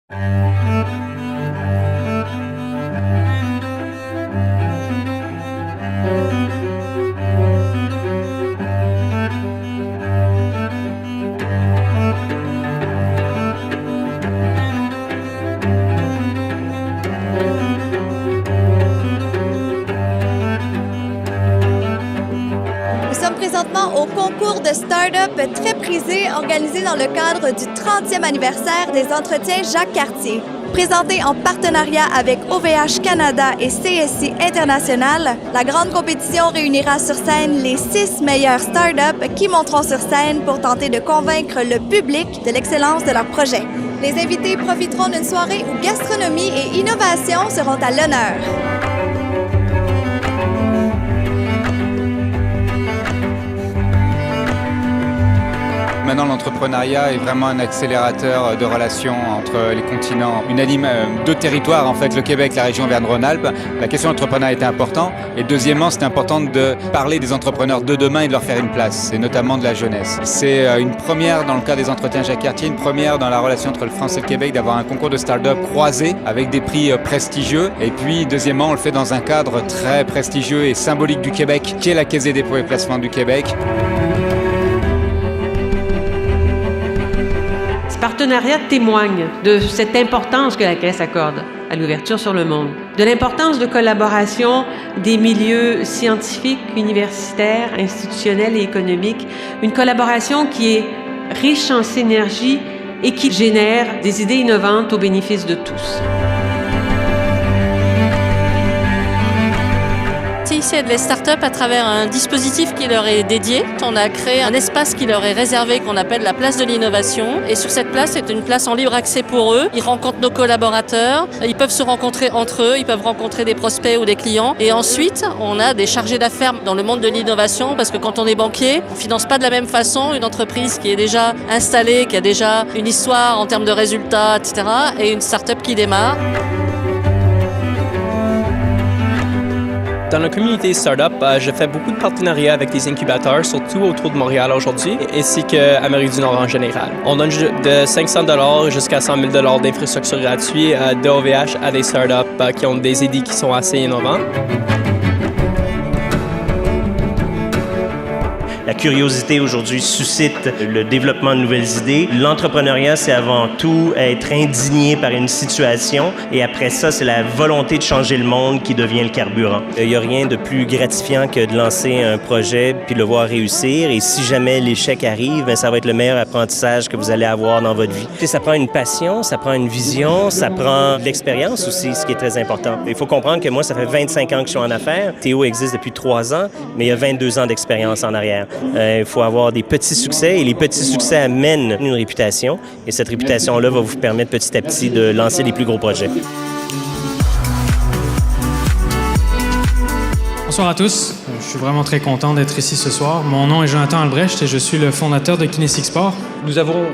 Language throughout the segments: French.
Nous sommes présentement au concours de start-up très prisé organisé dans le cadre du 30e anniversaire des entretiens Jacques Cartier. Présenté en partenariat avec OVH Canada et CSI International, la grande compétition réunira sur scène les 6 meilleures start-up qui monteront sur scène pour tenter de convaincre le public de l'excellence de leur projet. Les invités profiteront d'une soirée où gastronomie et innovation seront à l'honneur. Maintenant, l'entrepreneuriat est vraiment un accélérateur de relations entre les continents. Une anime deux territoires, en fait, le Québec, la région Auvergne-Rhône-Alpes. La question de l'entrepreneuriat était importante. Et deuxièmement, c'est important de parler des entrepreneurs de demain et de leur faire une place, et notamment de la jeunesse. C'est une première dans le cas des entretiens Jacques Cartier, une première dans la relation entre le France et le Québec, d'avoir un concours de start-up croisé avec des prix prestigieux. Et puis, deuxièmement, on le fait dans un cadre très prestigieux et symbolique du Québec, qui est la Caisse des dépôts et placements du Québec. Ce partenariat témoigne de cette importance que la Caisse accorde à l'ouverture sur le monde, de l'importance de collaboration des milieux scientifiques, universitaires, institutionnels et économiques, une collaboration qui est riche en synergie et qui génère des idées innovantes au bénéfice de tous. Ici aide les startups à travers un dispositif qui leur est dédié. On a créé un espace qui leur est réservé qu'on appelle la place de l'innovation. Et sur cette place, c'est une place en libre accès pour eux. Ils rencontrent nos collaborateurs, ils peuvent se rencontrer entre eux, ils peuvent rencontrer des prospects ou des clients. Et ensuite, on a des chargés d'affaires dans le monde de l'innovation parce que quand on est banquier, on ne finance pas de la même façon une entreprise qui est déjà installée, qui a déjà une histoire en termes de résultats, etc. et une startup qui démarre. Dans la communauté startup, je fais beaucoup de partenariats avec des incubateurs, surtout autour de Montréal aujourd'hui, ainsi qu'Amérique du Nord en général. On donne de 500 $ jusqu'à 100 000 $ d'infrastructures gratuites de OVH à des startups qui ont des idées qui sont assez innovantes. La curiosité aujourd'hui suscite le développement de nouvelles idées. L'entrepreneuriat, c'est avant tout être indigné par une situation et après ça, c'est la volonté de changer le monde qui devient le carburant. Il n'y a rien de plus gratifiant que de lancer un projet puis de le voir réussir et si jamais l'échec arrive, ça va être le meilleur apprentissage que vous allez avoir dans votre vie. Ça prend une passion, ça prend une vision, ça prend de l'expérience aussi, ce qui est très important. Il faut comprendre que moi, ça fait 25 ans que je suis en affaires. Théo existe depuis 3 ans, mais il y a 22 ans d'expérience en arrière. Il faut avoir des petits succès et les petits succès amènent une réputation et cette réputation-là va vous permettre petit à petit de lancer les plus gros projets. Bonsoir à tous, je suis vraiment très content d'être ici ce soir. Mon nom est Jonathan Albrecht et je suis le fondateur de Kinetic Sport. Nous avons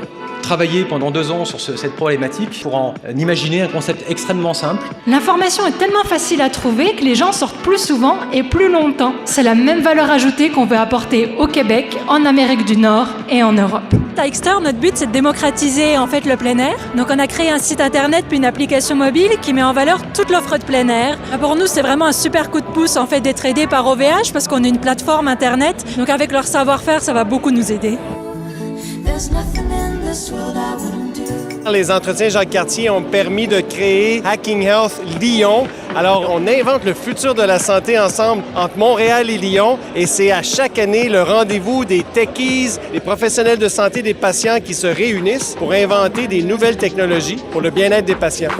travaillé pendant 2 ans sur cette problématique pour en imaginer un concept extrêmement simple. L'information est tellement facile à trouver que les gens sortent plus souvent et plus longtemps. C'est la même valeur ajoutée qu'on veut apporter au Québec, en Amérique du Nord et en Europe. À Xter, notre but, c'est de démocratiser en fait le plein air. Donc on a créé un site internet puis une application mobile qui met en valeur toute l'offre de plein air. Pour nous, c'est vraiment un super coup de pouce en fait d'être aidé par OVH parce qu'on est une plateforme internet. Donc avec leur savoir-faire, ça va beaucoup nous aider. Les entretiens Jacques Cartier ont permis de créer Hacking Health Lyon. Alors, on invente le futur de la santé ensemble entre Montréal et Lyon. Et c'est à chaque année le rendez-vous des techies, des professionnels de santé des patients qui se réunissent pour inventer des nouvelles technologies pour le bien-être des patients.